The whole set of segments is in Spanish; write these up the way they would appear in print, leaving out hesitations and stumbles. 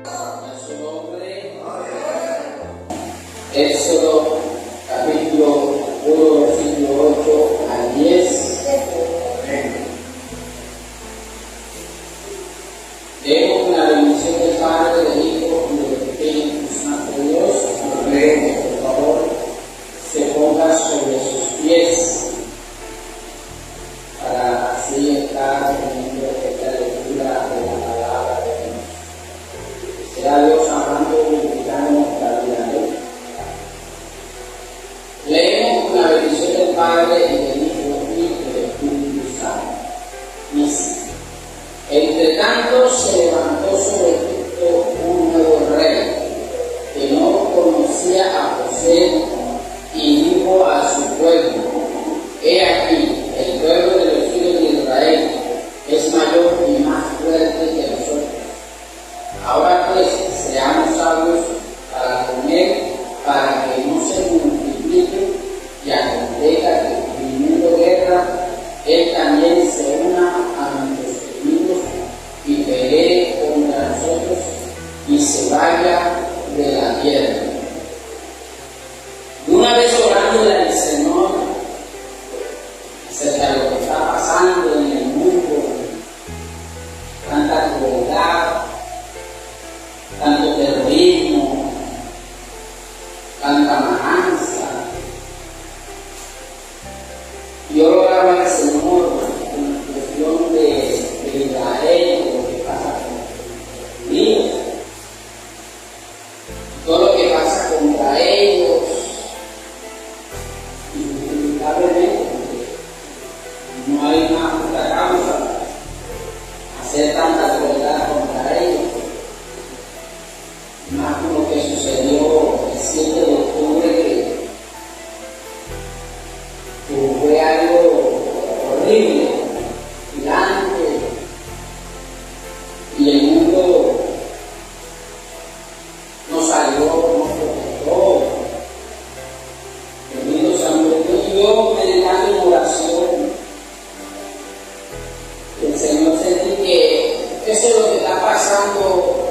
En su nombre. Éxodo capítulo 1, versículo 8 al 10. Leemos con la bendición del Padre, del Hijo y del Espíritu Santo de Dios. Amén. Por favor, se ponga sobre sus pies para así estar teniendo esta lectura de la palabra de Dios. Sea Dios hablando y glorificando nuestra vida. Leemos con la bendición del Padre y del Hijo y del Espíritu Santo. Dice: entre tanto se levantó sobre Egipto un nuevo rey que no conocía a José y dijo a su pueblo: he aquí, el pueblo de los hijos de Israel es mayor y más fuerte que nosotros. Ahora pues, seamos sabios para comer, para que no se multiplique, y acontezca que viniendo guerra, él también se una a nuestros enemigos y pelee contra nosotros y se vaya de la tierra. Una vez orando al Señor acerca de lo que está pasando en el mundo, tanta crueldad, tanto terrorismo, tanta matanza, yo oraba al Señor en la cuestión de Israel, lo que pasa con ellos, todo lo que pasa contra ellos, injustificablemente, no hay una justa causa para hacer tanta crueldad contra ellos, más con lo que sucedió el 7 de octubre, que fue algo horrible, gigante, y el mundo no salió, no protestó. Bendito sea el Señor. Y yo, meditando en oración, el Señor sentí que eso es lo que está pasando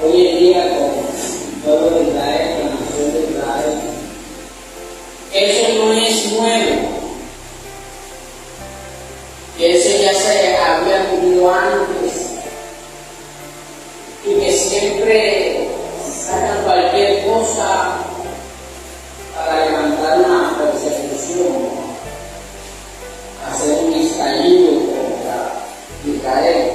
hoy en día con el pueblo de Israel, con la nación de Israel. Eso no es nuevo, que eso ya se había ocurrido antes y que siempre sacan cualquier cosa para levantar una persecución, hacer un estallido contra Israel.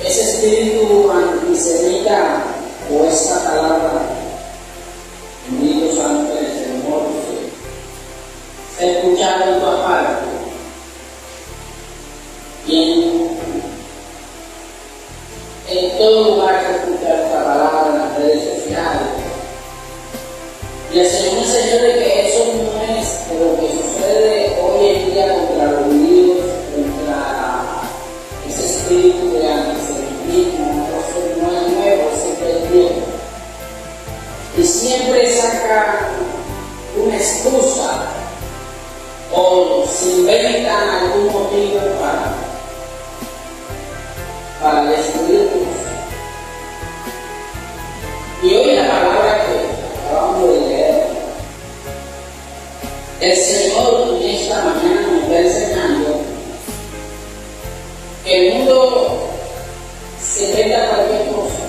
Ese espíritu antisemita o esta palabra, bendito santo del Señor, se ha escuchado en todas partes. Y en todo lugar se escucha esta palabra en las redes sociales. Y el Señor me enseñó de que eso no es de lo que sucede hoy en día contra los judíos, contra ese espíritu de antisemitismo. Eso no es nuevo, siempre es viejo. Y siempre saca una excusa o se inventan algún motivo para destruirnos. Y hoy la palabra que acabamos de leer, el Señor en esta mañana nos está enseñando que el mundo se inventa cualquier cosa,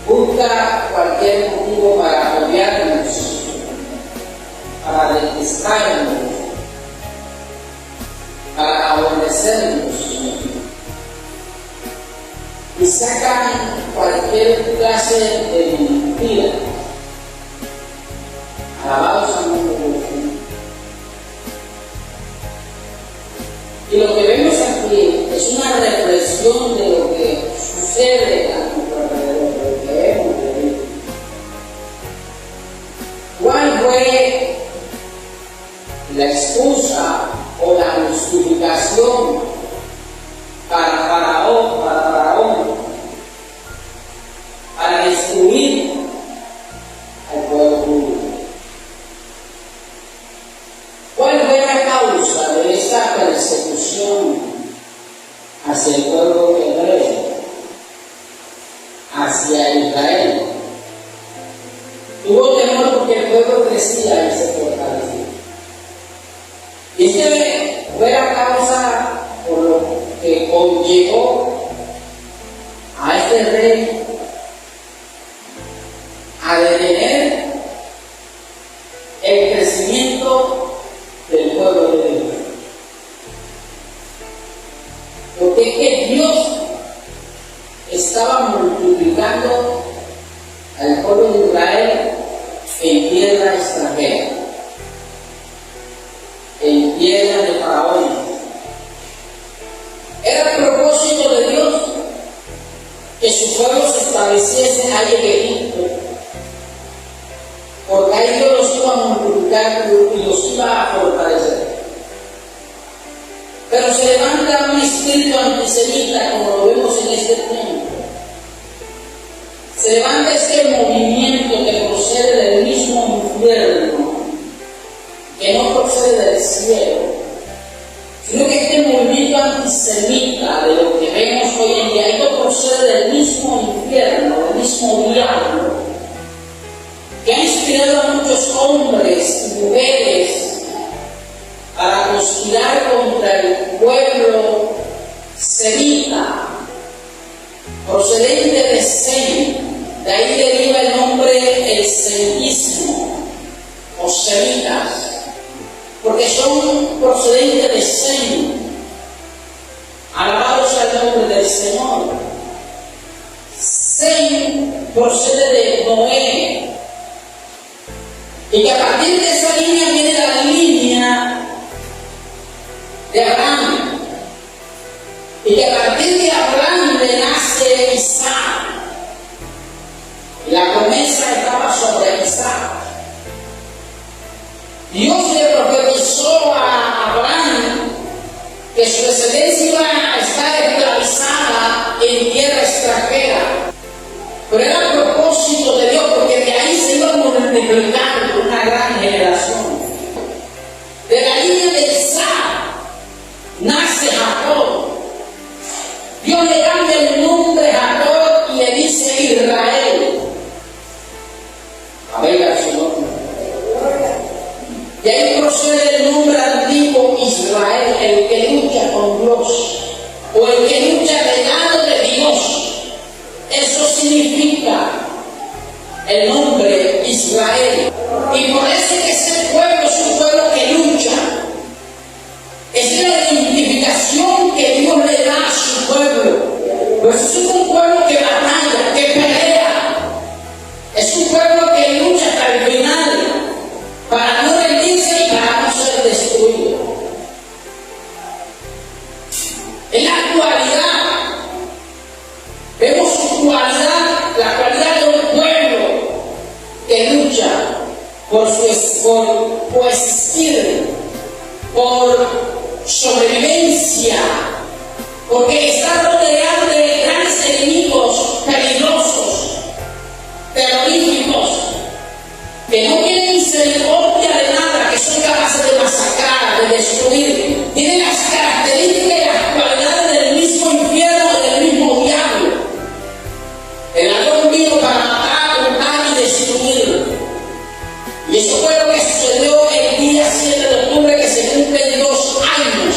busca cualquier motivo para odiarnos, para detestarnos, para aborrecernos, y sacan cualquier clase de mentira. Alabados a nuestro Dios. Y lo que vemos aquí es una reflexión de lo que sucede a nuestro alrededor, de lo que hemos vivido. ¿Cuál fue la excusa o la justificación para Faraón, para destruir al pueblo judío? ¿Cuál fue la causa de esta persecución hacia el pueblo pueblo crecía y se fortalecía. Y esta fue la causa por lo que conllevó a este rey a detener el crecimiento del pueblo de Dios. Porque es que Dios estaba multiplicando al pueblo de Israel en tierra extranjera, en tierra de faraones. Era el propósito de Dios que su pueblo se estableciese allá en Egipto, porque ahí Dios los iba a multiplicar y los iba a fortalecer. Pero se levanta un espíritu antisemita, como lo vemos en este tiempo. Se levanta este movimiento que procede del mismo infierno, que no procede del cielo, sino que este movimiento antisemita de lo que vemos hoy en día, esto procede del mismo infierno, del mismo diablo, que ha inspirado a muchos hombres y mujeres para conspirar contra el pueblo semita, procedente de Sem. De ahí deriva el nombre el semitismo o semitas, porque son procedentes de Sem. Alabados al nombre del Señor. Sem procede de Noé, y que a partir de esa línea viene la línea de Abraham, y que a partir de Abraham le nace Isaac, y la promesa estaba sobre Isaac. Dios le profetizó a Abraham que su descendencia iba a estar esclavizada en tierra extranjera, pero era el propósito de Dios, porque de ahí se iba multiplicando una gran generación. De la línea de Isaac nace Jacob. Dios le cambia el nombre Jacob y le dice Israel. A ver, su nombre. Y ahí procede el nombre antiguo Israel, el que lucha con Dios, o el que lucha del lado de Dios. Eso significa el nombre Israel. Y por eso es que ese pueblo es un pueblo que lucha. Es la identificación que Dios le da a su pueblo. Pues es un pueblo que batalla, que pelea. Es un pueblo que lucha hasta el final para no rendirse y para no ser destruido. En la actualidad vemos su cualidad, la cualidad de un pueblo que lucha por existir, por sobrevivencia, porque está rodeado de grandes enemigos peligrosos, terroríficos, que no tienen misericordia de nada, que son capaces de masacrar, de destruir. Tienen las características y las cualidades del mismo infierno, del mismo diablo. El ladrón vino para matar, hurtar y destruir. Y eso fue lo que sucedió el día 7 de octubre, que se cumplen 2 años.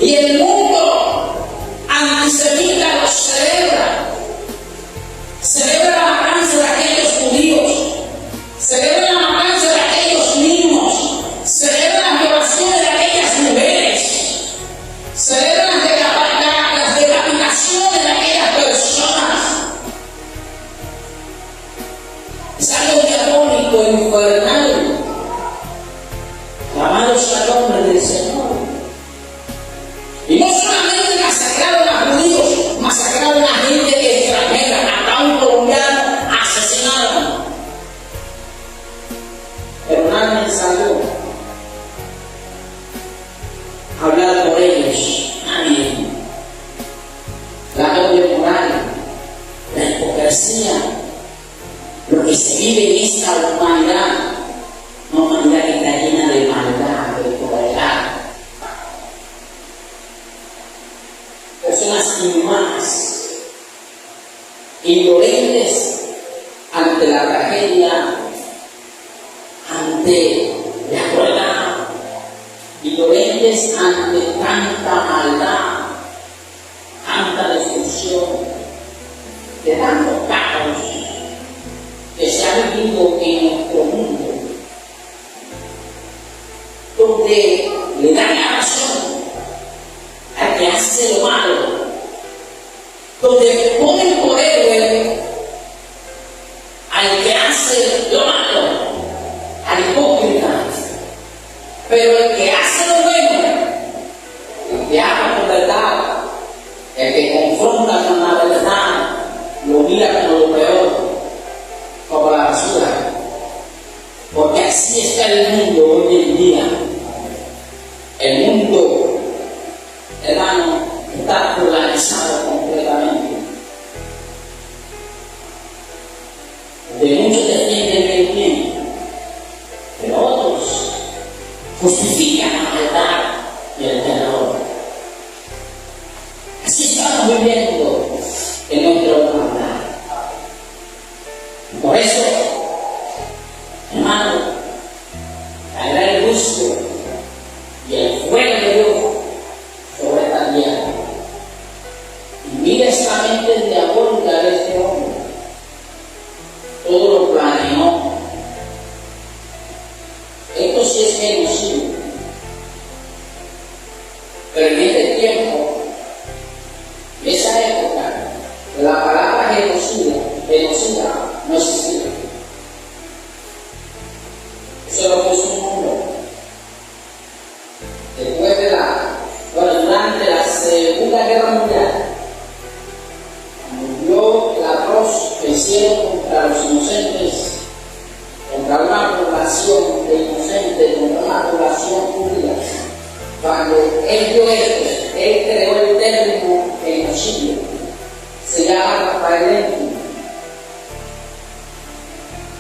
Y el mundo antisemita lo celebra. Celebra la matanza de aquellos judíos. Celebra la matanza de aquellos niños. Celebra las violaciones de aquellas mujeres. Celebra las decapitaciones de aquellas personas. Es algo diabólico, infernal. Llamados al nombre del Señor. Y no solamente masacraron a judíos, masacraron a gente extranjera, hasta un colombiano asesinaron. Pero nadie salió a hablar por ellos, nadie. La doble moral, la hipocresía, lo que se vive en esta humanidad, una humanidad que está llena de maldad, de crueldad. Personas inhumanas, indolentes ante la tragedia ante la crueldad, indolentes ante tanta maldad, tanta destrucción, de tanto caos que se ha vivido en nuestro mundo, donde le dan la razón al que hace lo malo, donde ponen por héroe al que hace lo malo, al hipócrita, pero el que hace lo bueno, el que habla con verdad, el que confronta con la verdad, lo mira como lo peor, como la basura, porque así está el mundo hoy en día. El mundo, hermano, está polarizado completamente. De muchos defienden el bien, pero otros justifican la maldad y el terror. Así estamos viviendo en nuestra humanidad. Por eso, hermano, traerá el gusto y el fuego de Dios sobre esta tierra. Y mira esta mente diabólica de este hombre. Todo lo planeó. Esto sí es genocidio. Pero en este tiempo, en esa época, la palabra genocida no existía. Eso lo puso un mundo. Después de durante la Segunda Guerra Mundial, murió el atroz que hicieron contra los inocentes, contra una población de inocentes, contra una población judía. Cuando él vio esto, él creó el término genocidio. Se llama Rafael.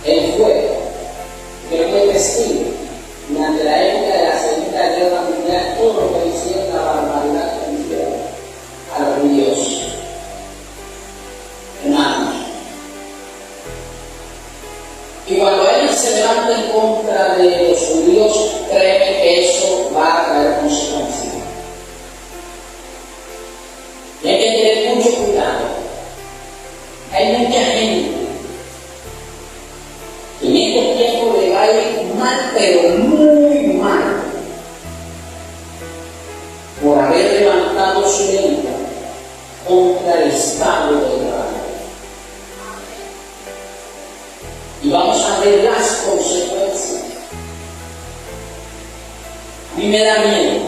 Él fue testigo durante la época de la Segunda Guerra Mundial, todo lo que hicieron, la barbaridad que hicieron a los judíos. Hermanos, y cuando ellos se levantan en contra de los judíos, créeme que eso va a traer consecuencias. Y hay que tener mucho cuidado. Hay mucha gente que en estos tiempos le va a ir mal, pero muy mal, por haber levantado su lengua contra el Estado de Israel. Y vamos a ver las consecuencias. A mí me da miedo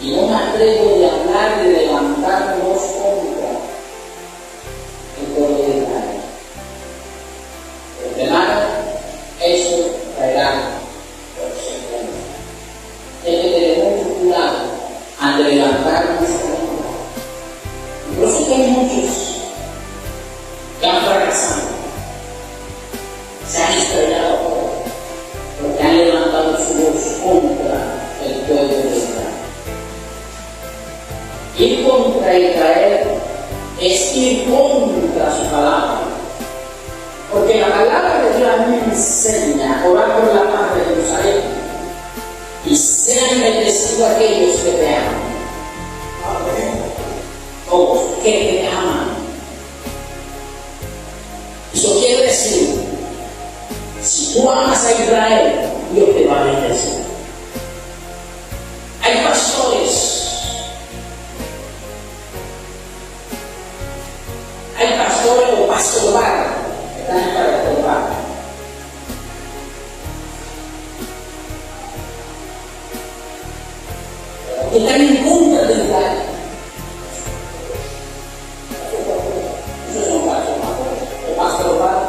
y no me atrevo de hablar de levantarnos contra el pueblo de Israel. Porque hermano, eso traerá consecuencias. Hay que tener mucho cuidado ante levantar nuestra lengua. Y por eso que hay muchos que han fracasado, se han estrellado porque han levantado su voz contra el pueblo de Israel. Ir contra Israel es ir contra su palabra. Porque la palabra de Dios me enseña a orar por la paz de Jerusalén y sean bendecidos aquellos que te aman. Todos que te aman. Eso quiere decir, si tú amas a Israel, Dios te va a bendecir. Hay pastores o pastoral que están para estorbar. Que están en contra de Israel. Esos son pastoral.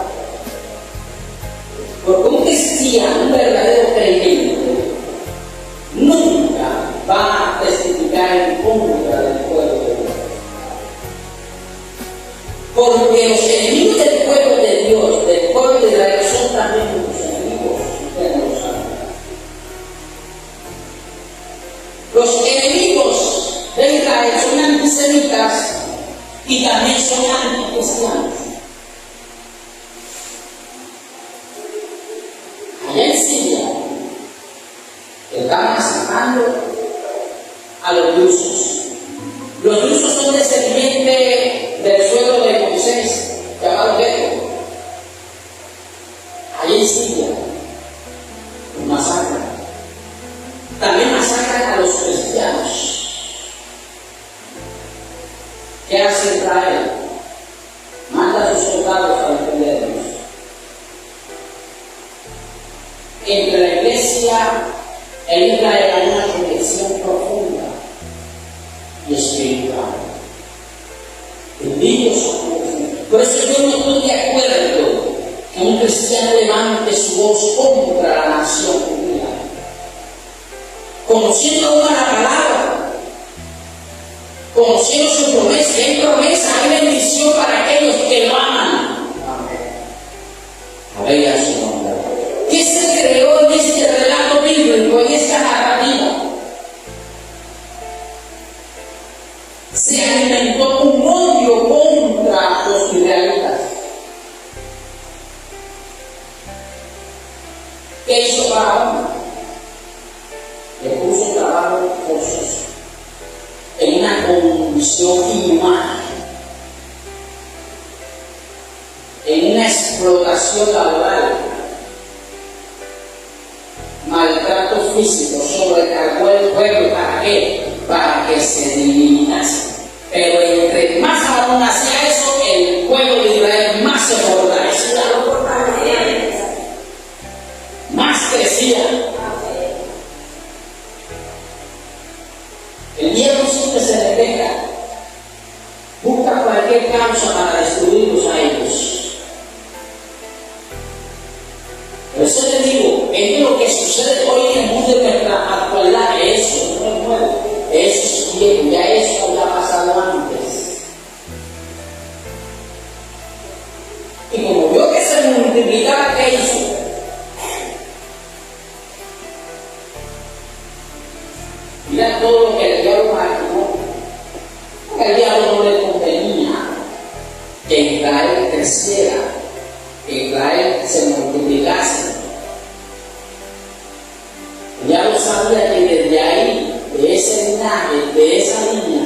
Porque un cristiano, un verdadero creyente, nunca va a testificar en contra del pueblo de Dios. Porque los enemigos del pueblo de Dios, del pueblo de Israel, son también los enemigos, ustedes no lo saben. Los enemigos de Israel son antisemitas y también son anticristianos. Allá en Siria, drusos. Los drusos son descendientes del suegro de Moisés, llamado Jetro. Allí en Siria los masacran. También masacran a los cristianos. ¿Qué hace Israel? Manda a sus soldados a defenderlos. Entre la iglesia e Israel hay una conexión profunda y espiritual. Por eso yo no estoy de acuerdo que un cristiano levante su voz contra la nación judía. Conociendo una la palabra, conociendo su promesa, y hay promesa, hay bendición para aquellos que lo aman. Amén. A su nombre. ¿Qué se creó en este relato bíblico, en esta narrativa? Se alimentó un odio contra los israelitas. ¿Qué hizo Faraón? Le puso un trabajo forzoso en una condición inhumana, en una explotación laboral, maltrato físico, sobrecargó el pueblo. ¿Para qué? Para que se debilitase. Pero entre más aún hacía eso, el pueblo de Israel más se fortalecía, más crecía. El diablo siempre se despeja, busca cualquier causa para destruirlos a ellos. Por eso les digo, es lo que sucede hoy en el mundo de nuestra actualidad. Eso no es nuevo, eso es viejo, ya eso había pasado antes. Y como vio que se multiplicaba, ¿qué hizo? Mira todo lo que el diablo maquinó. Porque al diablo no le convenía que Israel creciera, que Israel se multiplicase. El diablo sabía que desde ahí, de ese linaje, de esa línea,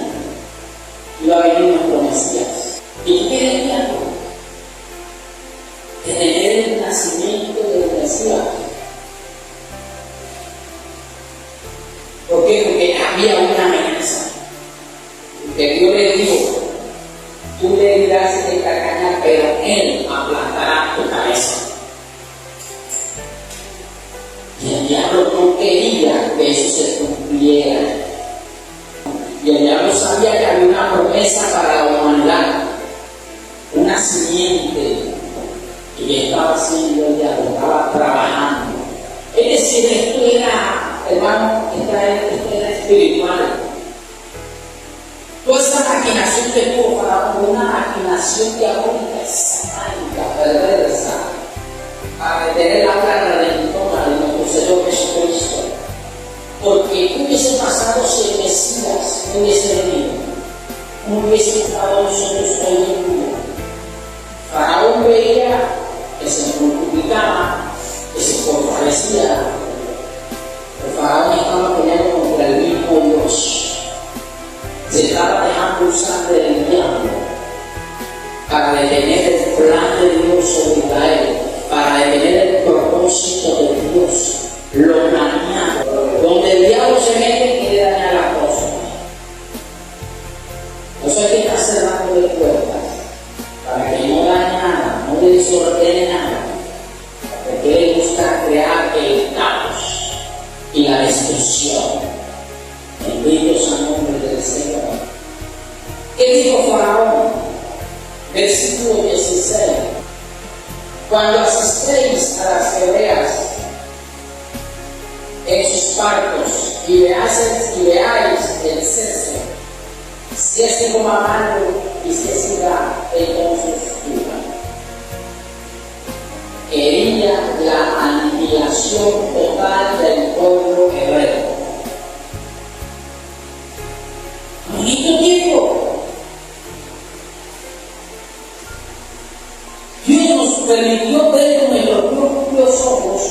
iba a venir nuestro Mesías. ¿Y qué era el diablo? De tener el nacimiento del Mesías. ¿Por qué? Porque había una amenaza. Que Dios le dijo, tú le dirás de esta caña, pero él aplastará tu cabeza. Y el diablo no quería que eso se cumpliera. Y el diablo sabía que había una promesa para la humanidad, una simiente, y estaba haciendo el diablo, estaba trabajando. Es decir, esto era, hermano, esto era espiritual. Toda esa maquinación que tuvo Faraón, una maquinación diabólica, satánica, perversa, para detener la obra redentora de nuestro Señor Jesucristo. Porque ¿qué hubiese pasado si el Mesías no hubiese venido? No hubiese estado nosotros hoy en día. Faraón veía que se multiplicaba, que se fortalecía. El Faraón estaba peleando contra el mismo Dios. Se estaba dejando usar del diablo para detener el plan de Dios sobre Israel, para detener el propósito de Dios, lo planeado. Donde el diablo se mete, quiere dañar la cosa. Por eso hay que estar cerrando de puertas, para que no dañe nada, no le desordene nada, porque le gusta crear el caos y la destrucción. Bendito sea el nombre del Señor. ¿Qué dijo Faraón? Versículo 16. Cuando asistéis a las hebreas en sus partos y veáis el sexo, si es que coma malo y si es igual, entonces viva. Quería la aniquilación total del pueblo hebreo. Bonito tiempo. Dios nos permitió ver con nuestros propios ojos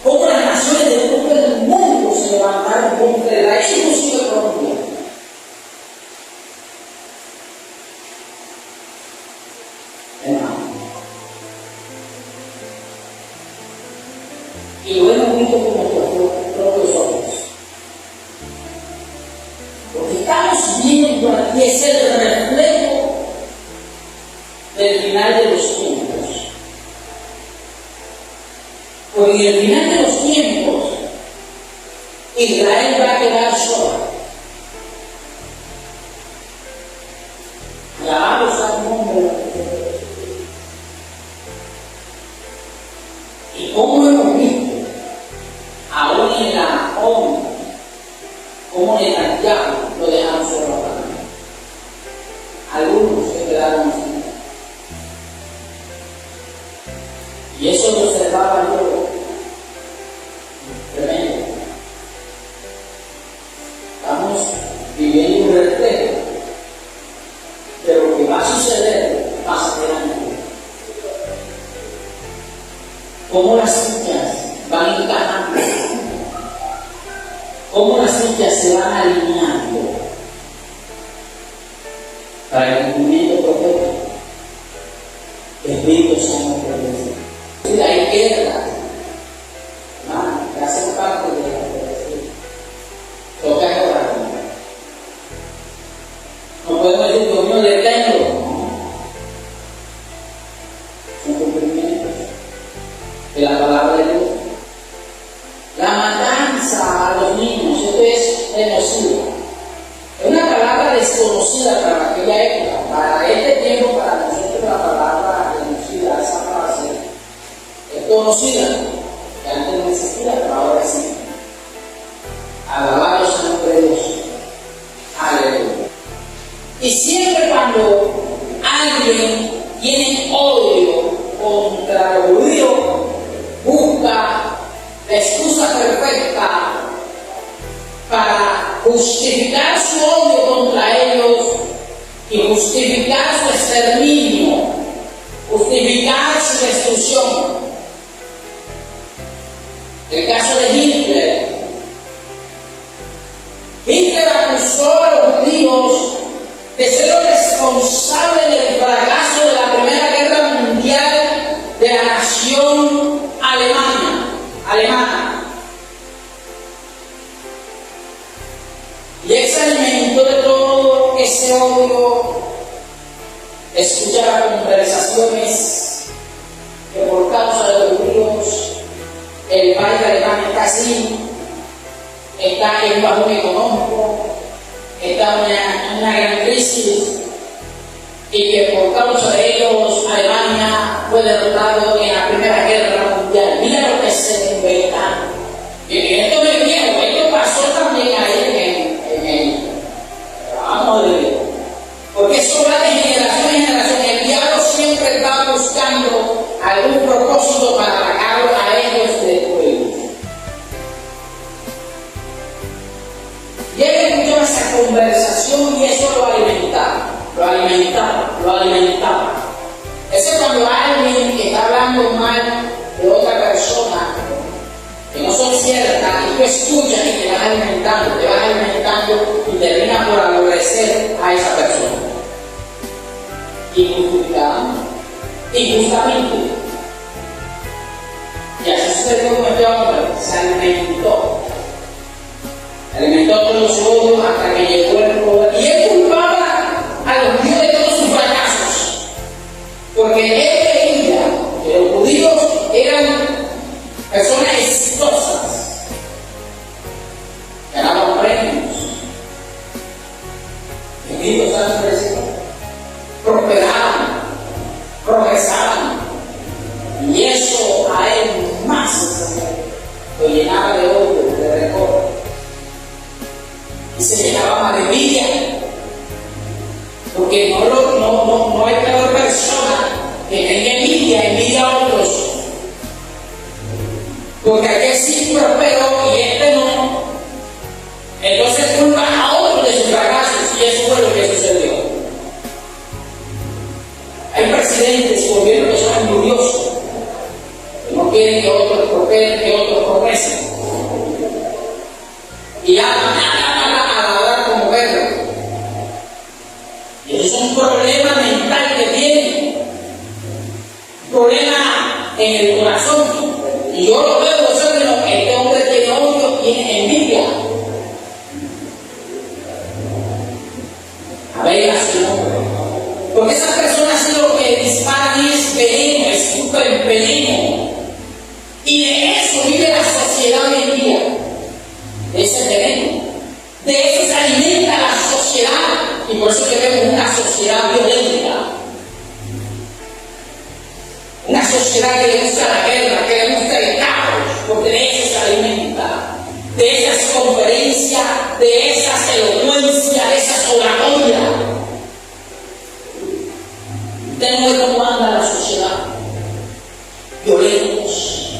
cómo las naciones de todo el mundo se levantaron contra Israel, inclusive Colombia. Porque estamos viendo aquí es el reflejo del final de los tiempos. Porque en el final de los tiempos, Israel va a quedar sola. Alabado sea el nombre de Dios. Y como hemos visto, aún en la ONU, como Netanyahu lo dejaron solo a Panamá. Algunos se quedaron así. Y eso lo observaba yo. Tremendo. Estamos viviendo un reflejo de lo que va a suceder más adelante. Cómo las sillas van encajando, cómo las sillas se van alineando para el cumplimiento profético. El Espíritu Santo produce. Hay guerra, hermano, que hacen parte de la profecía. Toca orar. No podemos decir, Dios mío, deténlo. No. Son cumplimientos de la palabra de Dios. La matanza a los niños, esto es genocidio. Es una palabra desconocida para aquella época. Para este tiempo, para nosotros, la palabra genocida, esa frase, es conocida. Que antes no existía, pero ahora sí. Alabado sea el nombre de Dios. Aleluya. Y siempre cuando alguien tiene odio contra los judíos, busca la excusa perfecta para justificar su odio contra ellos y justificar su exterminio, justificar su destrucción. El caso de Hitler. Hitler acusó a los judíos de ser los responsables del fracaso de la Primera Guerra Mundial de la nación alemana. Y él se alimentó de todo ese odio. Escuchaba conversaciones que por causa de los judíos el país de Alemania está así, está en bajón económico, está en una gran crisis, y que por causa de ellos Alemania fue derrotado en la Primera Guerra Mundial. Mira lo que se inventaron. Y esto no es viejo, esto pasó también ahí en el vamos de Dios. Porque eso va de generación en generación. El diablo siempre está buscando algún propósito para atacarlo a ellos de ellos. Y él escuchó esa conversación y eso lo alimentaba. Eso es cuando alguien que está hablando mal de otra persona, que no son ciertas, y tú escuchas y te vas alimentando y terminas por aborrecer a esa persona. Injustamente. Y así sucedió con este hombre, se alimentó todos los odios hasta que llegó el poder. Y él culpaba a los judíos de todos sus fracasos, porque él creía que los judíos eran personas exitosas, ganaban premios, Espíritu Santo decía, prosperaban, progresaban, y eso a él más lo llenaba de odio, de rencor, y se llenaba más de envidia, porque no hay cada persona que tenga envidia a otros, porque aquel sí prosperó y este no, entonces culpa a otros de sus fracasos, y eso fue lo que sucedió. Hay presidentes y gobiernos que son envidiosos, que no quieren que otros prosperen, que otros progresen, y a ladrar como perros. Y eso es un problema mental que tienen, un problema en el corazón. Y yo lo veo, este hombre tiene odio, tiene envidia. A ver, a su nombre. Porque esas personas lo que disparan es veneno, escupen veneno. Y de eso vive la sociedad hoy en día. De ese veneno. De eso se alimenta la sociedad. Y por eso que vemos una sociedad violenta. Una sociedad que le gusta la guerra, que le gusta el caos, porque de eso se alimenta. De esas conferencias, de esas elocuencias, de esas oratorias. Usted no ve cómo anda la sociedad. Violentos,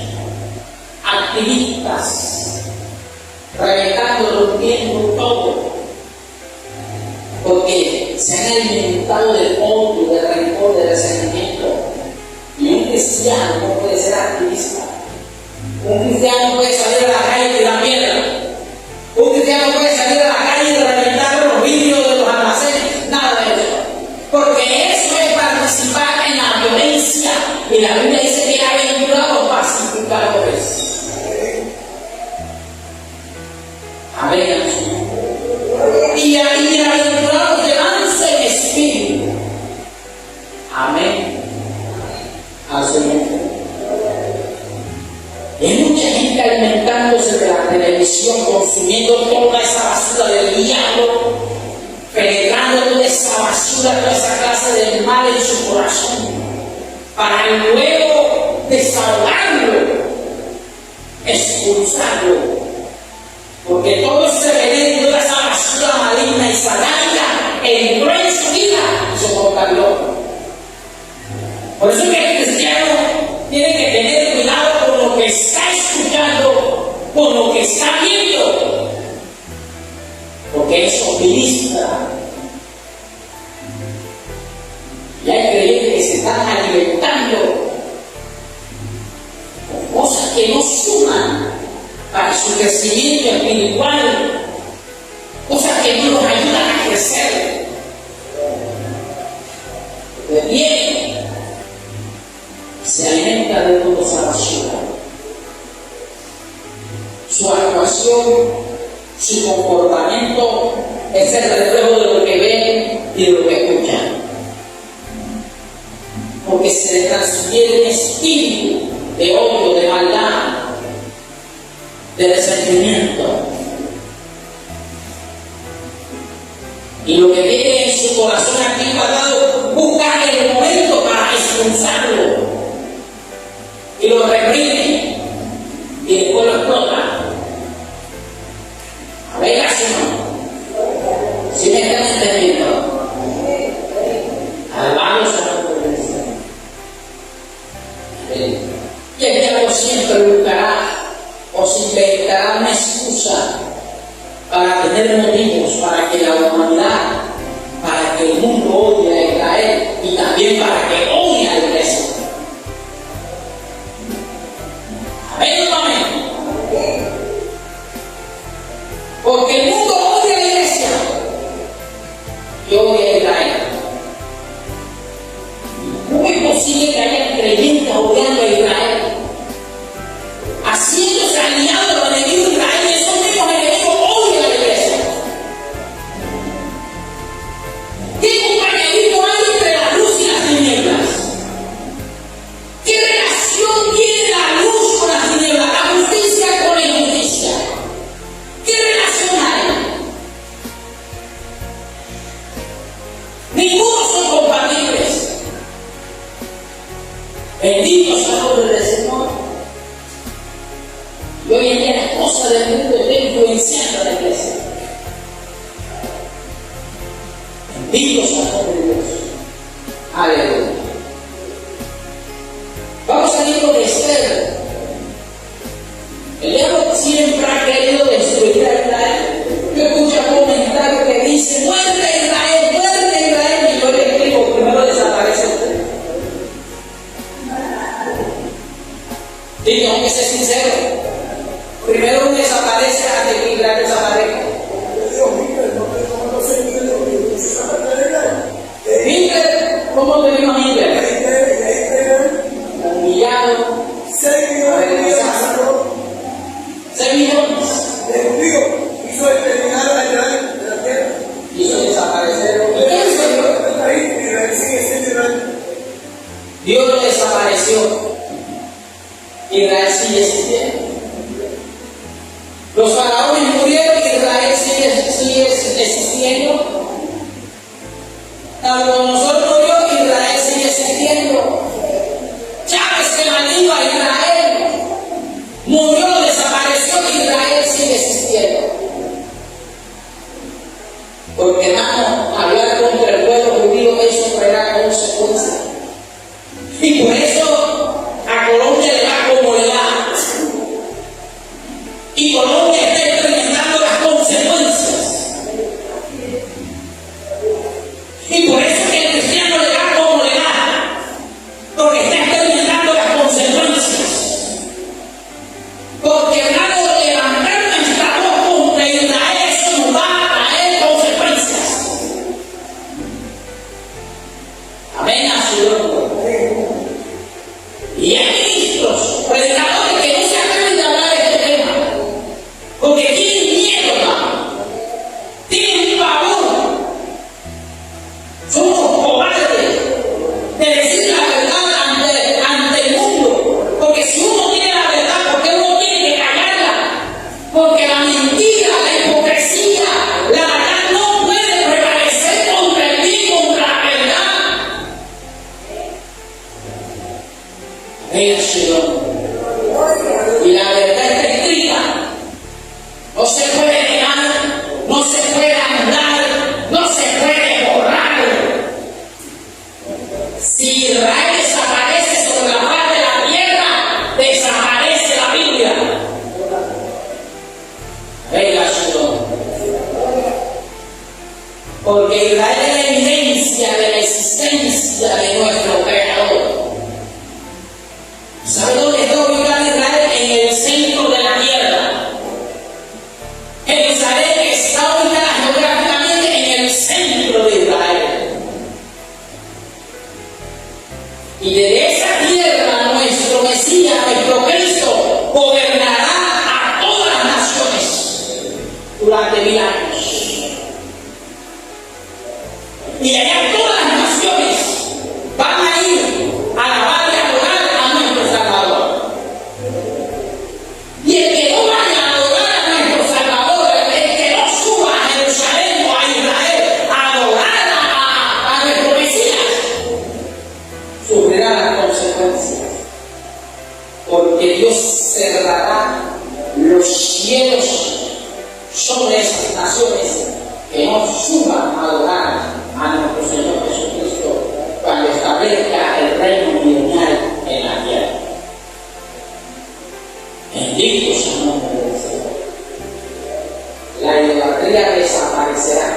activistas, reventando, rompiendo todo. Porque se han alimentado del odio, del rencor, del resentimiento. Y un cristiano no puede ser activista. Un cristiano no puede salir a la calle y tirar piedra. Un cristiano no puede salir a la calle y reventar los vidrios de los almacenes. Nada de eso. Porque eso es participar en la violencia. Y la Biblia dice que era aventurado pacificadores. Amén. Y bienaventurados de manso en espíritu. Amén. Al Señor. Y hay mucha gente alimentándose de la televisión, consumiendo toda esa basura del diablo, penetrando toda esa basura, toda esa clase de mal en su corazón, para luego desahogarlo, expulsarlo. Porque todo ese veneno, toda esa basura maligna y satánica entró en su vida y se contaminó. Por eso que el cristiano tiene que tener cuidado con lo que está escuchando, con lo que está viendo, porque eso ministra. Y hay creyentes que se están alimentando con cosas que no suman para su crecimiento espiritual, cosas que no los ayudan a crecer. De bien, se alimenta de toda esa basura. Su actuación, su comportamiento es el reflejo de lo que ven y de lo que escuchan. Porque se le transfiere un espíritu de odio, de maldad, de resentimiento. Y lo que viene en su corazón aquí guardado, busca el momento para expulsarlo. Y lo reprime y después lo explota. A ver, así no. Si me están entendiendo. Alabamos a la presencia. Y el diablo siempre buscará o se inventará una excusa para tener motivos para que la humanidad, para que el mundo odie a Israel y también para que odie a la iglesia. Amén. Porque el mundo odia a la iglesia y odia a Israel. Muy posible que haya creyentes odiando a Israel, haciéndose aliados a los enemigos de Israel, y esos mismos enemigos odian a la iglesia. ¿Qué compañerismo hay entre la luz y las tinieblas? ¿Qué relación tiene la luz con las tinieblas, la justicia con la injusticia? ¿Qué relación hay? Ninguno son compatibles. Bendito sea el nombre del Señor. Y hoy en día las cosas del mundo están influenciando a la iglesia. Bendito sea el nombre de Dios. Aleluya. Vamos al libro de Esther. El diablo siempre ha querido destruir a Israel. Yo escucho comentarios que dicen: muerte Israel, muerte Israel. Y yo le escribo: primero desaparece usted. Y tengo que ser sincero. Primero desaparece antes que Israel desaparezca. Hitler, ¿cómo te lo imaginas? Israel sigue existiendo. Los faraones murieron y Israel sigue existiendo. Nabucodonosor murió y Israel sigue existiendo. Chávez que maldijo a Israel murió, desapareció y Israel sigue existiendo. Porque hermano, hablar contra el pueblo judío, eso traerá consecuencias. Y por eso a Colombia le va como le va. Y Colombia está experimentando las consecuencias. Y por eso que el cristiano le va como le va. Porque está experimentando las consecuencias. Porque hermano, levantar nuestra voz contra Israel, eso nos va a traer consecuencias. Amén, Señor. Y hay ministros, predicadores que no se atreven de hablar de este tema. Porque tienen miedo, hermano. Tienen pavor. Somos cobardes de decir la verdad ante el mundo. Porque si uno tiene la verdad, ¿por qué uno tiene que callarla? Porque la mentira, la hipocresía, la verdad no puede prevalecer contra el bien, contra la verdad. Venga, Señor. Y la verdad está escrita. No se puede negar, no se puede anular, no se puede borrar. Si Israel desaparece sobre la faz de la tierra, desaparece la Biblia. Venga, Señor. Porque Israel es la evidencia de la existencia de nuestro Creador. ¿Sabe dónde está ubicado Israel? En el centro de la tierra. Jerusalén está ubicada geográficamente en el centro de Israel. Y desde esa tierra nuestro Mesías, nuestro Cristo, gobernará a todas las naciones durante 1000 años. Y allá todas las naciones van a ir a alabar y adorar a nuestro Salvador. Y el que no vaya a adorar a nuestro Salvador, el que no suba a Jerusalén o a Israel a adorar a nuestro Mesías, sufrirá las consecuencias. Porque Dios cerrará los cielos sobre esas naciones que no suban a adorar a nuestro Señor Jesucristo cuando establezca el reino milenial en la tierra. Bendito sea el nombre del Señor. La idolatría desaparecerá.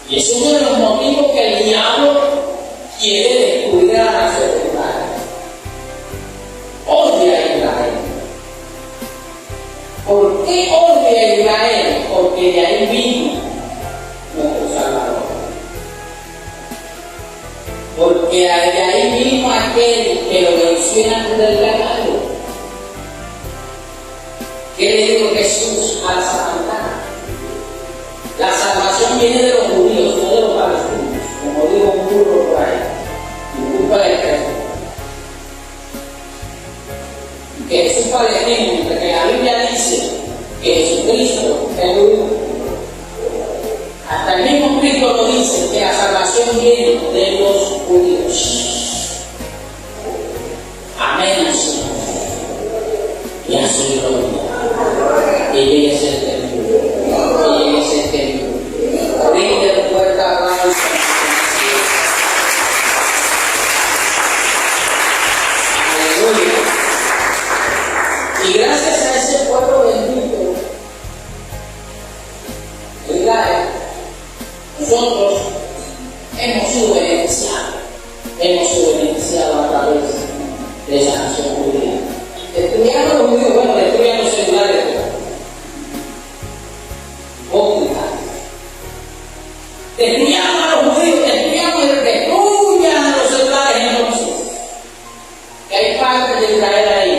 Y es uno de los motivos que el diablo quiere destruir a la nación de Israel. Odia a Israel. ¿Por qué odia a Israel? Porque de ahí vino nuestro Salvador. Porque de ahí vino aquel que lo venció antes del pecado. ¿Qué le dijo Jesús a la samaritana? La salvación viene de los judíos, no de los palestinos, como dijo un burro por ahí, y culpa del Cristo. Que Jesús palestino, porque la Biblia dice que Jesucristo es judío. Hasta el mismo Cristo lo dice, que la salvación viene de los judíos. Amén, Señor. Y así lo digo. Y llegue ese término. Y llegue ese término. Brinde un fuerte aplauso. Aleluya. Y gracias a ese pueblo bendito, Israel, nosotros hemos sido beneficiados a través de esa nación judía. Destruyendo a los judíos, bueno, destruyan los celulares, destruyan a los judíos, destruyan a los celulares entonces. Que hay partes de Israel ahí,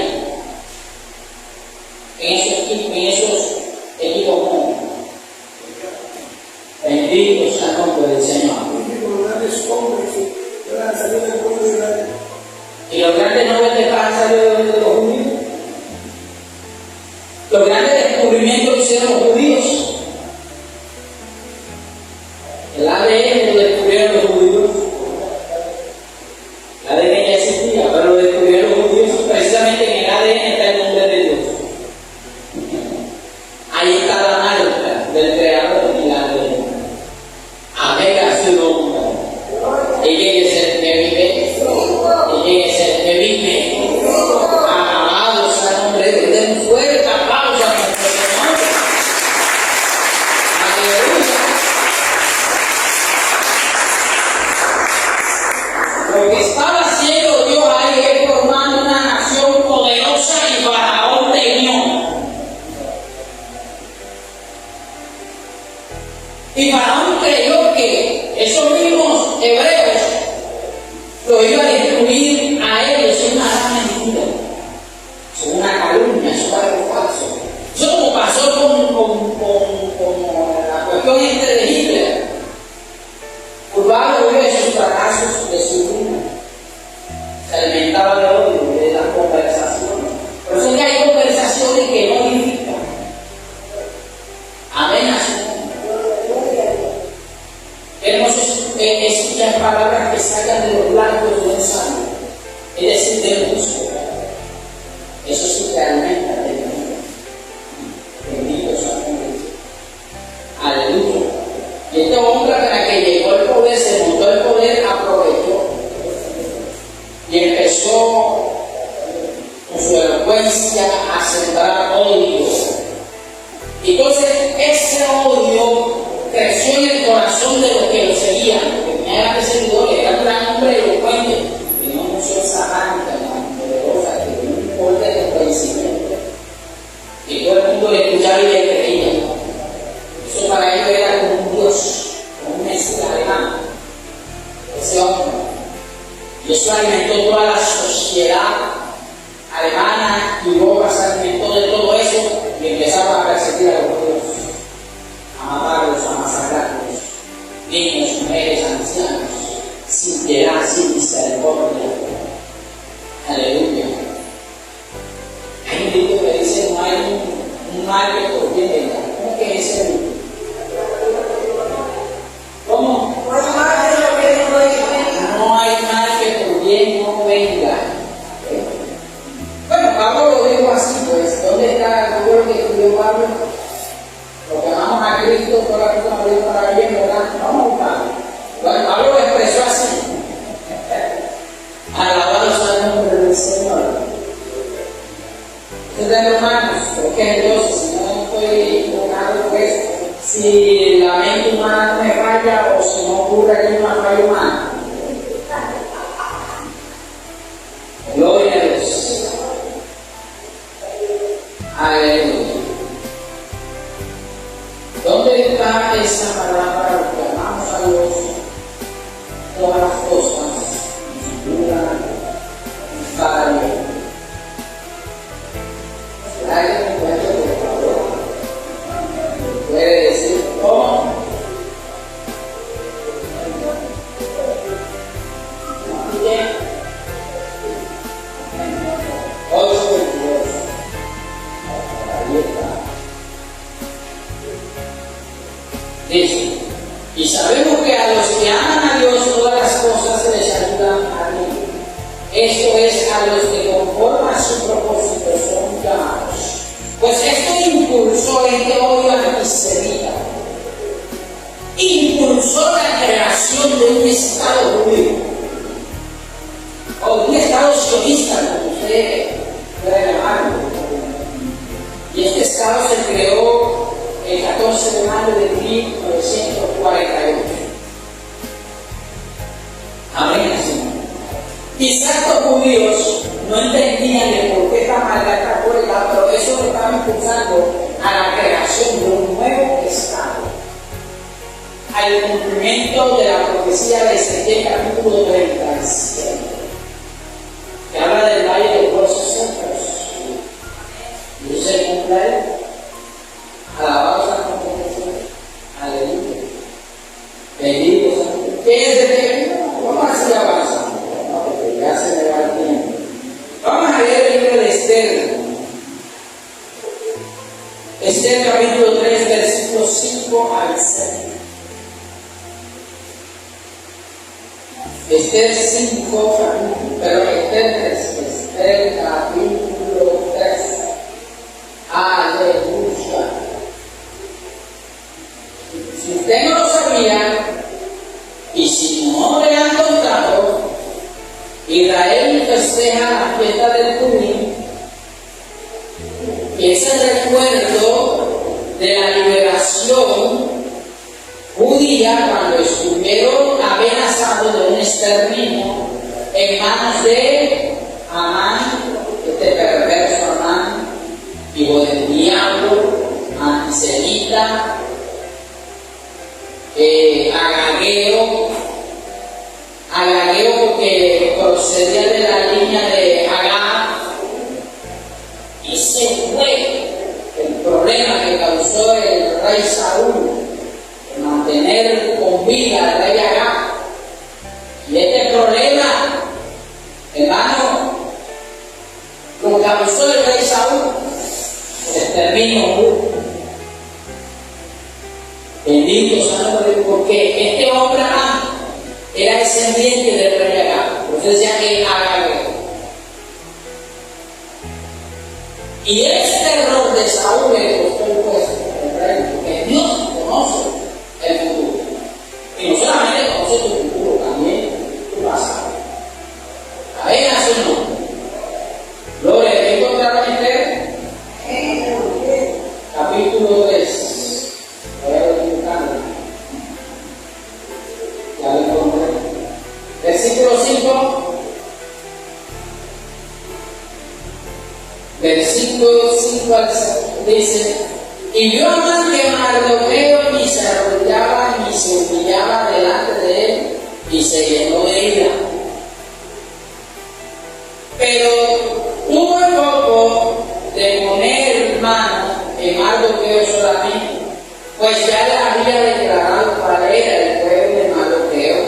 en esos equipos móviles. Bendito sea el nombre del Señor. Y los grandes hombres van a salir del pueblo de Israel. Y los grandes nobles van a salir Y Faraón creyó que esos mismos hebreos lo iban a destruir a él. Eso es una gran mentira. Eso es una calumnia, eso es algo falso. Eso como pasó con la cuestión de Hitler. Culpable de sus fracasos, de su ruina. Se alimentaba de odio, de las conversaciones. Por eso es que hay conversaciones que no edifican. Amenazan. Queremos escuchar palabras que salgan de los labios de un sabio, es decir, del justo. Eso sí que alimenta de vida. Bendito sea Dios. Aleluya. Y este hombre, para que llegó al poder, se montó el poder, aprovechó y empezó con su elocuencia a sembrar odio. Entonces, ese odio creció en el corazón de los que lo seguían, porque tenía grandes seguidores, era un gran hombre elocuente, tenía una unción satánica, poderosa, que tenía un poder de conocimiento, y todo el mundo le escuchaba y le creía. Eso para ellos era como un dios, como un mesías alemán, ese hombre. Y eso alimentó toda la sociedad alemana, y Boca se alimentó de todo eso y empezaron a perseguir a los judíos, a matarlos, a masacrarlos, niños, mujeres, ancianos, sin piedad, sin misericordia. Aleluya. Hay un libro que dice: no hay un mal que por bien venga. ¿Cómo que es ese libro? ¿Cómo? No hay mal que por bien no venga. Bueno, Pablo lo dijo así, pues, ¿dónde está el libro que escribió Pablo? Lo que amamos a Cristo, toda la persona lo dijo para bien, ¿verdad? Vamos a buscarlo. Bueno, Pablo lo expresó así. Alabado sea el nombre del Señor. Es de Romanos, creo que es el 12, si no estoy equivocado, pues, si la mente humana no me falla o si no ocurre aquí una falla humana. Gloria a Dios. Aleluya. ¿Dónde está esa palabra que amamos a Dios? Todas las cosas, ninguna falla. ¿Alguien me puede, por favor? ¿Puede decir cómo? Bien. 8:22. Ahí está. Dice: y sabemos que a los que aman a Dios todas las cosas se les ayudan a bien. Esto es, a los que conforme a su propósito son llamados. Pues esto impulsó este odio antisemita. Impulsó la creación de un Estado judío. O un Estado sionista, como usted puede llamarlo. Y este Estado se creó el 14 de mayo de 1948. Amén, Señor. Quizás los judíos no entendían el por qué esta maldad está por el lado, pero eso lo estaba impulsando a la creación de un nuevo Estado, al cumplimiento de la profecía de Ezequiel capítulo 37, que habla del valle de los huesos secos. Y eso se cumple. Alabado sea el nombre de Dios. Aleluya. Bendito sea Dios. ¿Qué es de Dios? Vamos a seguir avanzando, ¿no? Porque ya se me va el tiempo. Vamos a leer el libro de Esther. Esther capítulo 3, versículos 5 al 6. Esther 5, Esther capítulo 3. Aleluya. Si usted no lo sabía, y si no le han contado, Israel festeja la fiesta del Purim, que es el recuerdo de la liberación judía cuando estuvieron amenazados de un exterminio en manos de Amán, este perverso Amán, hijo del diablo, antisemita, Agageo porque procedía de la línea de Agag, y se fue el problema que causó el rey Saúl de mantener con vida al rey Agag. Y este problema, hermano, lo causó el rey Saúl, el exterminio. Bendito sea el nombre, porque este hombre era descendiente del rey Agag. Por eso decía que Agageo. Y este error de Saúl le costó el puesto del rey, porque Dios conoce el futuro. Y no solamente conoce tu futuro, también tu pasado. A ver, hace un nombre. Gloria, ¿qué encontraron en Esther? Capítulo 3. Voy a verificarlo. Ya lo encontré. Versículo 5. Versículo 5 al 6 dice: y vio Amán que Mardoqueo ni se arrodillaba ni se humillaba delante de él, y se llenó de ira. Pero tuvo el poco de poner mano en Mardoqueo solamente, pues ya le había declarado cuál era el pueblo de Mardoqueo,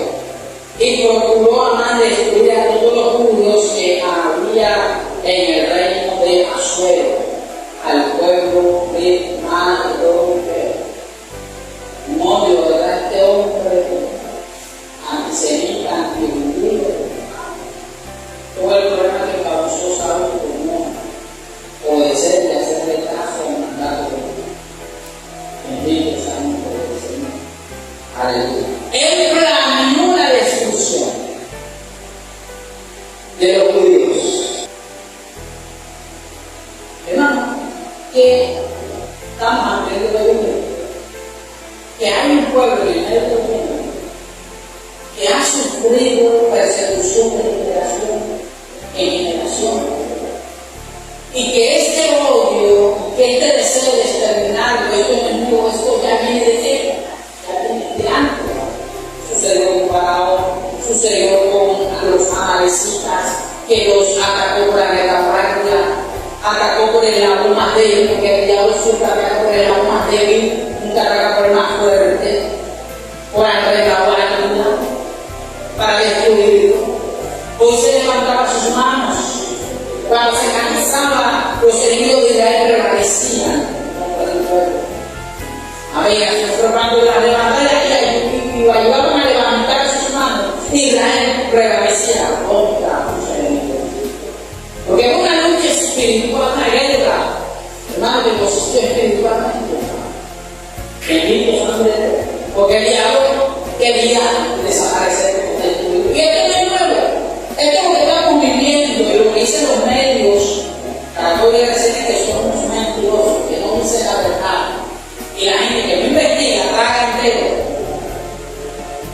y procuró Amán destruir a todos los judíos que había en el reino de Asuero, al pueblo de Mardoqueo. Un odio, ¿verdad? Este hombre antisemita, antijudío. Todo el problema que causó Saúl por no obedecer y hacerle caso al mandato de Dios. Bendito sea el nombre del Señor. Aleluya. Él planeó la destrucción de los judíos. Hermano, que estamos ante el mundo, que hay un pueblo en el mundo que ha sufrido persecución de generación en generación, y que este odio, que este deseo de exterminarlo, este enemigo, esto ya viene de tiempo, ya viene de antes. Sucedió con Faraón, sucedió con los amalecitas, que los atacó por la retaguardia, atacó por el eslabón más débil, porque el diablo siempre ataca por el eslabón más débil, nunca ataca por el más fuerte, por la retaguardia, para destruirlo. Hoy se levantaba sus manos. Cuando se cansaba, los enemigos de Israel prevalecían contra el pueblo. Pero cuando la levantaba y lo ayudaban a levantar sus manos, Israel prevalecía contra los enemigos. Porque es una lucha espiritual, una guerra, hermano, que consistió espiritualmente. Bendito sea el nombre de Dios. Porque el diablo quería desaparecer del pueblo. Y esto no es nuevo. Esto es lo que estamos viviendo, y lo que dicen los medios, para poder decir que somos mentirosos, que no dicen la verdad. Y la gente que no investiga, traga entero.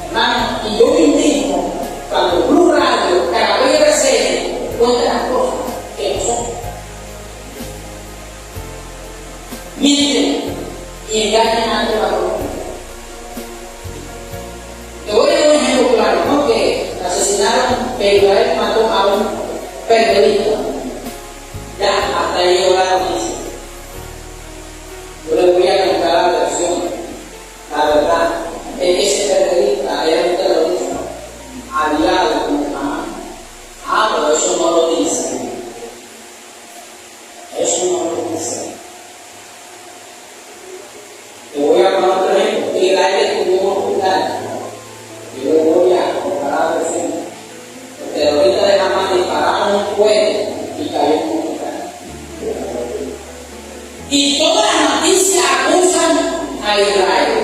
Hermano, y yo me indigno cuando Blue Radio, Caracol y RCN cuentan las cosas que no son. Mienten y engañan a toda la gente. Te voy a dar un ejemplo claro, ¿no? Que asesinaron, que Israel mató a un periodista. Ya, hasta ahí llegó la noticia. Yo les voy a contar la versión. La verdad es que ese periodista era un terrorista, aliado con Hamas. Pero eso no lo dice. Eso no lo dice. Te voy a poner otro ejemplo. Israel estuvo en un hospital. Yo le voy a comparar la versión. Los terroristas de Hamas dispararon un cohete y cayó en un hospital. Y todas las noticias acusan a Israel.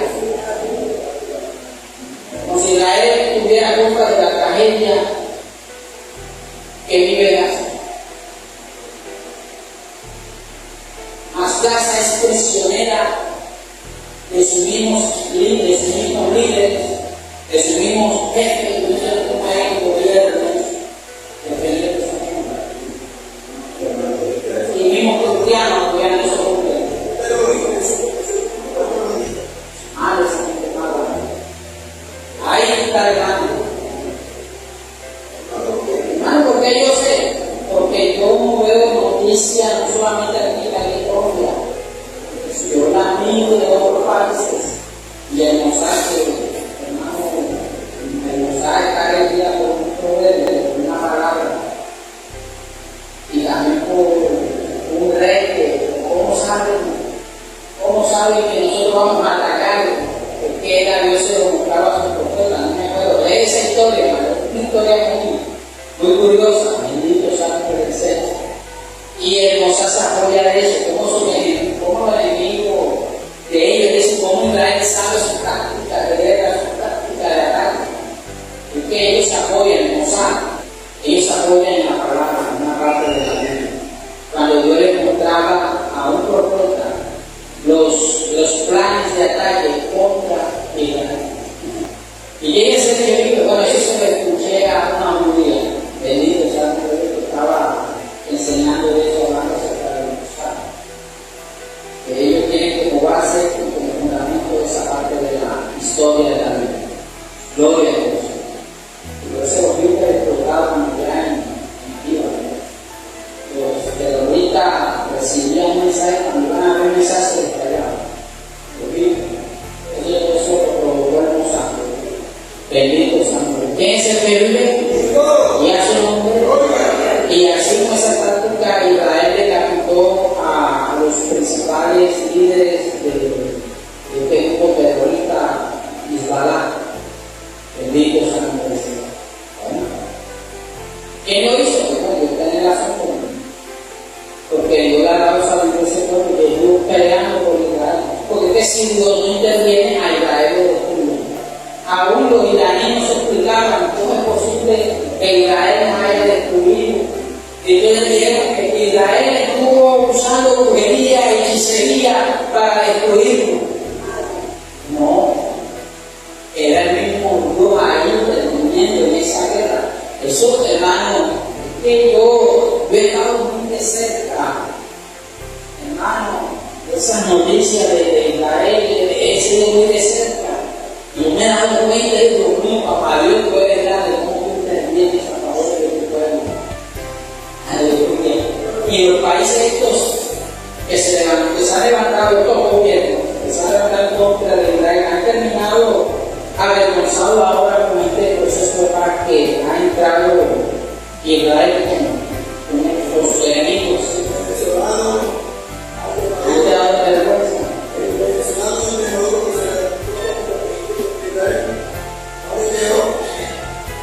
Como si Israel tuviera culpa de la tragedia que vive Gaza. Mas Gaza es prisionera de sus mismos líderes, de sus mismos jefes, de sus gobiernos, y mismos cristianos apoyando esos gobiernos. Madre Santa, que era Dios se lo mostraba a su profeta, no me acuerdo. Lee esa historia, una historia muy curiosa, bendito santo del cielo. Y el Moisés se apoya de eso, cómo los enemigos de ellos dicen cómo Israel sabe su táctica de guerra, su táctica de ataque. Es que ellos se apoyan en Moisés, ellos se apoyan en la palabra, en una parte de la Biblia. Cuando Dios les mostraba a un profeta los planes de ataque contra Israel. Y quién es el que vive, bueno, eso se lo escuché a una judía, bendito santo Dios, que estaba enseñando eso, hablando acerca de los santos. Que ellos tienen como base, como fundamento de esa parte de la historia de la Biblia. Gloria a Dios. Y por eso los judíos explotaban ya en Líbano. Los terroristas recibían un mensaje, cuando iban a ver un mensaje se les callaban. Los judíos. Eso lo provocó el Santo. Bendito Santo. ¿Quién es el que vive? Y a su nombre. Y así con esa práctica Israel decapitó a los principales líderes de este grupo terrorista Hezbollah. Bendito Santo del Señor. Bueno, ¿quién lo hizo? Bueno, Dios tiene razón conmigo. Porque Dios le ha dado sabiduría a ese pueblo que Dios peleando por Israel. Porque si Dios no interviene, a Israel lo destruye. Aún los iraníes se explicaban cómo es posible que Israel no haya destruido. Y ellos dijeron que Israel estuvo usando brujería y hechicería para destruirlo. No, era el mismo Dios ahí interviniendo en esa guerra. Eso, hermano, que yo he estado muy de cerca, hermano, esas noticias de Israel, he sido muy de cerca. Y me he dado cuenta de Dios mío, papá Dios puede dar de cómo tú intervienes a favor de tu pueblo. Aleluya. Y los países estos que se han levantado estos gobiernos, que se han levantado en contra de Israel, han terminado avergonzados ahora con este proceso de paz que ha entrado Israel con sus enemigos. ¿No te ha dado vergüenza?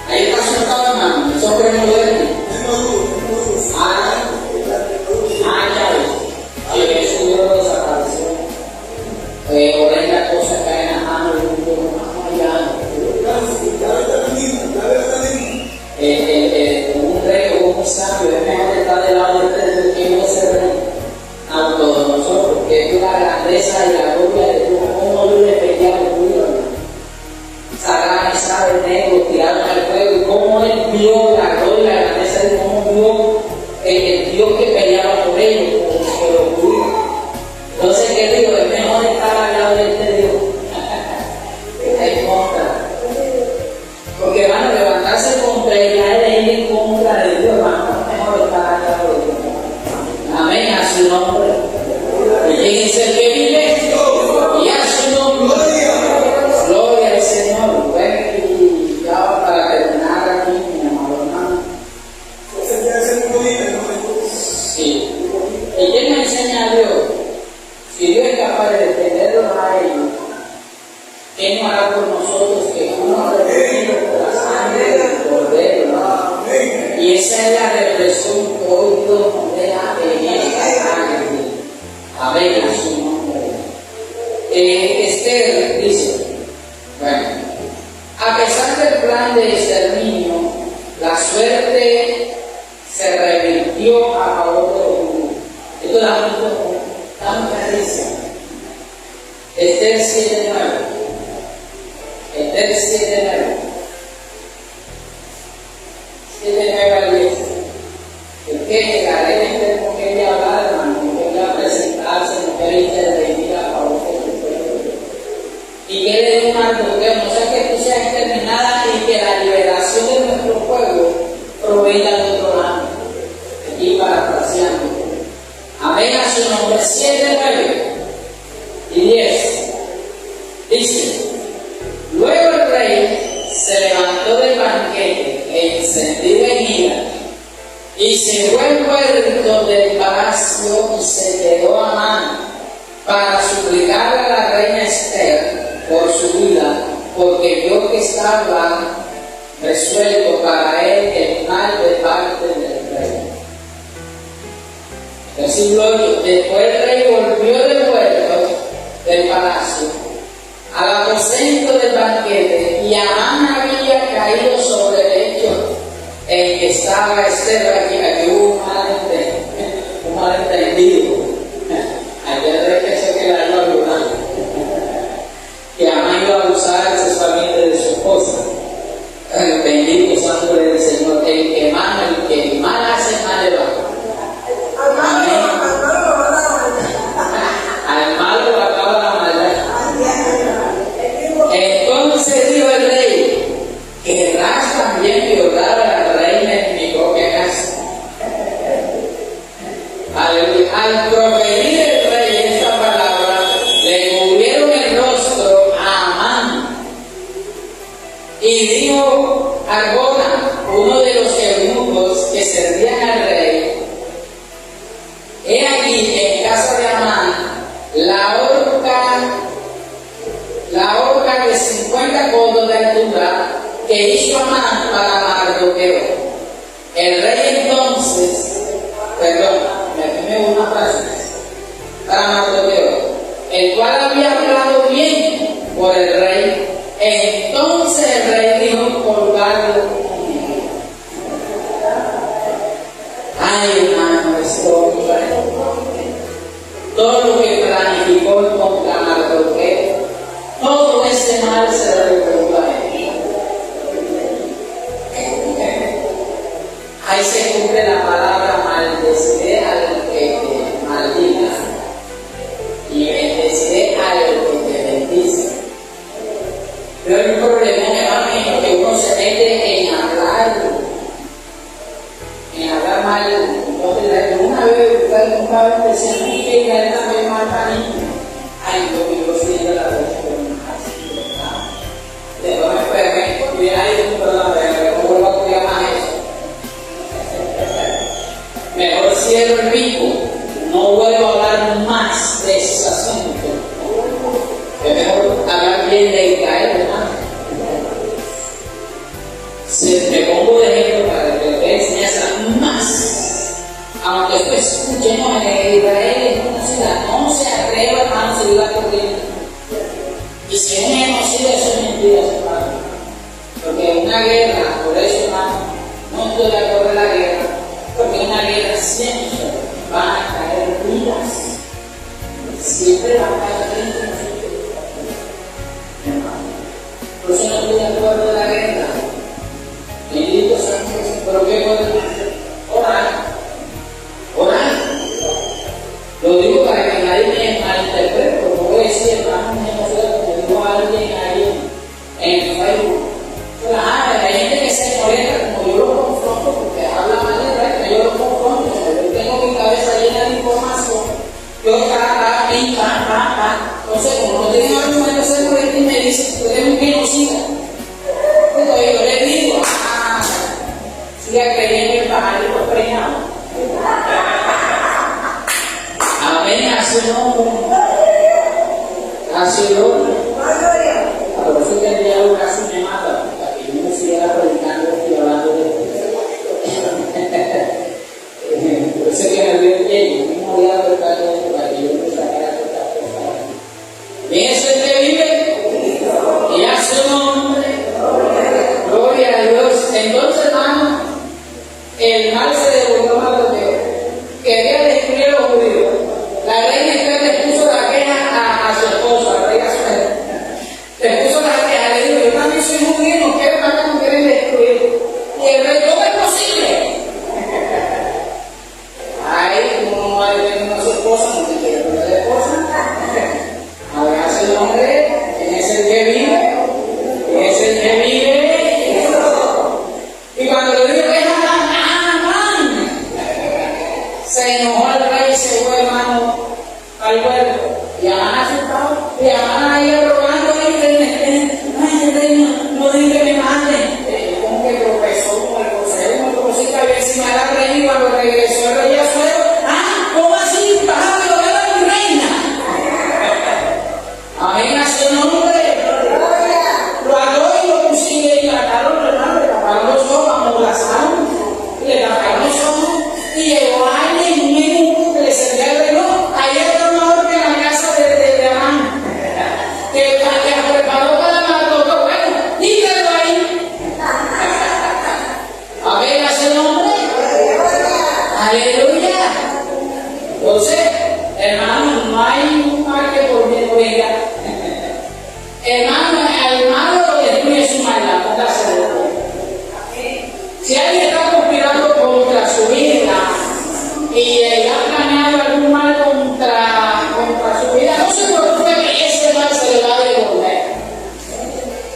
Ahí está sentado, hermano, el hombre no duerme. Ya ves. Eso Dios lo desapareció. Oré la cosa cae en la mano y un poco más allá. Un rey o un sabio es mejor estar del lado de ustedes que no ese rey. A todos nosotros, que es la grandeza y la gloria de Dios. ¿Cómo Dios le pedía a los judíos? Sacaban y saben negro, tiraron al fuego, y cómo él vio la gloria y la grandeza de Dios, cómo vio el Dios que peleaba por ellos, por los judíos. Entonces, ¿qué digo? Es mejor estar al lado de este Dios que está en contra. Porque van a levantarse contra Israel e ir en contra de Dios, hermano. Es mejor estar al lado de Dios. Amén, a su nombre. ¿Y quién es el que vive? Y a su nombre. Gloria al Señor. Bueno, y ya para terminar aquí, mi amado hermano. Sí. ¿Y quién me enseña a Dios? Si Dios es capaz de defenderlos a ellos, ¿qué no hará por nosotros que uno redimido por la sangre del Cordero? ¿No? Y esa es la reflexión que hoy Dios nos deja en esta tarde. Amén, a su nombre. Esther dice, bueno, a pesar del plan de exterminio, la suerte se revirtió a favor de los judíos. Esto da mucha risa. Esther 7:9. Esther 7:9. 7:9 al 10. ¿Por qué llegaré a Esther? No quería hablar, hermano, no quería presentarse, no quería intervenir a favor de su pueblo. Y que le dio un advertencia, no sea que tú seas exterminada y que la liberación de nuestro pueblo provenga de otro lado. Aquí parafraseando. Amén, a su nombre. 7:9 y 10. Dice: luego el rey se levantó del banquete encendido en ira y se fue al puerto del palacio y se quedó a mano para suplicarle a la reina Esther por su vida, porque vio que estaba resuelto para él el mal de parte del rey. Versículo 8. Después el rey volvió de vuelta del palacio al aposento del banquete, y Amán había caído sobre el lecho en que estaba Esther. Aquí hubo un malentendido. Aquel rey pensó que era algo blanco, que Amán iba a abusar sexualmente de su esposa. Bendito sea el nombre del Señor. El que mal hace, mal le va. Amén. Al malo lo acaba la maldad. Entonces dijo el rey: ¿querrás también violar a la reina en mi propia casa? Al proferir el rey esta palabra, le cubrieron el rostro a Amán. Y dijo Arbona, uno de los eunucos que servían al rey: he aquí en casa de Amán la horca de 50 codos de altura que hizo Amán para Mardoqueo. El rey entonces, me una frase, para Mardoqueo, el cual había hablado bien por el rey. Entonces el rey dijo: colgarlo. Ay, hermano, esto, todo lo que planificó contra Mardoqueo, todo ese mal se lo recuerda a él. Ahí se cumple la palabra: maldeciré al que te maldiga y bendeciré al que te bendice. Pero hay un problema, hermano, que uno se mete en hablar mal. Entonces, una vez decía: no, que él también mal para mí. Ay, yo soy de la vez, pero no así. Después me pegué, y ay, perdón, ¿cómo vuelvo a cuidar más eso? Mejor cierro el pico, no vuelvo a hablar más de ese asunto. Es mejor hablar bien de Israel, hermano. Si me pongo de ejemplo para que te enseñes más, aunque después escuchen, no, que Israel es conocida, no se atreva, hermano, a seguir la corriente. Y si es un genocidio, eso es mentira, hermano. Porque una guerra, por eso, hermano, no estoy de acuerdo en la guerra, porque en una guerra siempre van a caer vidas, siempre van a caer gente. Por eso no estoy de acuerdo en la guerra. Bendito sea Dios. ¿Pero qué podemos hacer? Orar. Lo digo para que nadie me malinterprete, porque voy a decir, hermano, no sé, como dijo alguien ahí en Facebook. Hay gente que se molesta, como yo lo confronto, porque habla mal de recta, yo lo confronto. Yo tengo mi cabeza llena de información. Yo, entonces Hermano, al malo lo destruye su maldad, póngase de acuerdo. Si alguien está conspirando contra su vida y ha planeado algún mal contra su vida, no se preocupe que ese mal se le va a devolver.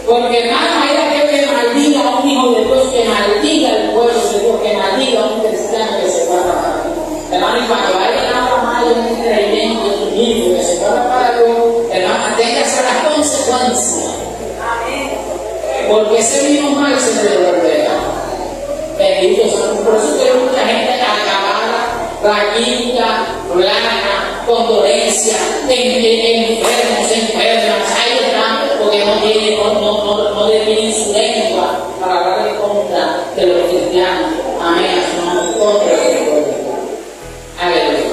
Porque hermano, hay aquel que maldiga a un hijo de Dios, que maldiga al pueblo de Dios, que maldiga a un cristiano que se guarda para Dios. Hermano, y cuando alguien habla mal de un creyente, de un hijo que se guarda para Dios, hermano, aténgase a las consecuencias. Porque ese mismo mal se le devolverá. Bendito sea. Por eso que hay mucha gente acabada, raquítica, blanca, con dolencia, enfermos, enfermas, ahí están, porque no definen su lengua para hablar en contra de los cristianos. Amén. Contra de los cristianos. Aleluya.